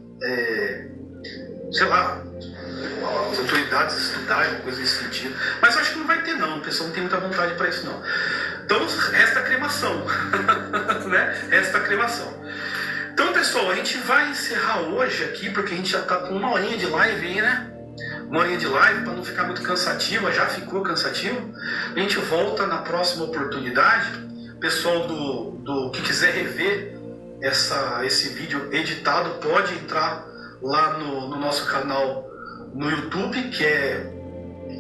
sei lá, as autoridades estudarem, coisa nesse sentido. Mas acho que não vai ter não, o pessoal não tem muita vontade para isso não. Então resta a cremação, né? Resta a cremação. Então, pessoal, a gente vai encerrar hoje aqui, porque a gente já está com 1 horinha de live aí, né? 1 horinha de live, para não ficar muito cansativo, já ficou cansativo. A gente volta na próxima oportunidade. Pessoal do que quiser rever esse vídeo editado, pode entrar lá no nosso canal no YouTube, que é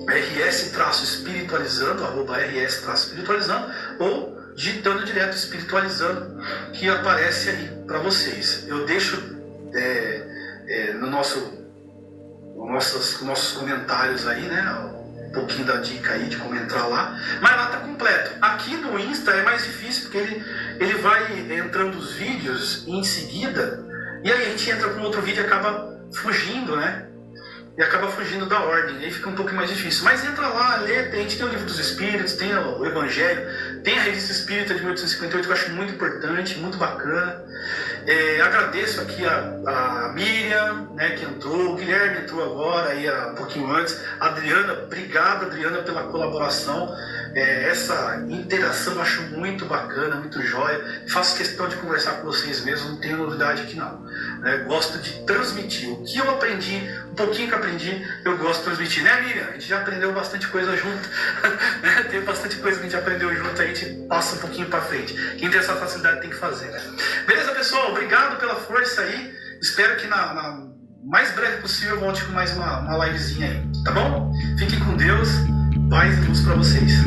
RS-espiritualizando, @RS-espiritualizando, ou digitando direto espiritualizando, que aparece aí para vocês. Eu deixo nossos comentários aí, né, um pouquinho da dica aí de comentar lá, mas lá tá completo. Aqui no Insta é mais difícil, porque ele vai entrando os vídeos em seguida, e aí a gente entra com outro vídeo e acaba fugindo, né? E acaba fugindo da ordem, aí fica um pouco mais difícil. Mas entra lá, lê, a gente tem o Livro dos Espíritos, tem o Evangelho, tem a Revista Espírita de 1858, que eu acho muito importante, muito bacana. Agradeço aqui a Miriam, né, que entrou, o Guilherme entrou agora, aí, um pouquinho antes. A Adriana, obrigado, Adriana, pela colaboração. Essa interação eu acho muito bacana, muito jóia. Faço questão de conversar com vocês mesmo, não tenho novidade aqui não. Gosto de transmitir o que eu aprendi, um pouquinho que aprendi, eu gosto de transmitir, né, Miriam? A gente já aprendeu bastante coisa junto, tem bastante coisa que a gente aprendeu junto, a gente passa um pouquinho para frente. Quem tem essa facilidade tem que fazer, né? Beleza, pessoal? Obrigado pela força aí. Espero que na mais breve possível eu volte com mais uma livezinha aí, tá bom? Fiquem com Deus, paz e luz para vocês.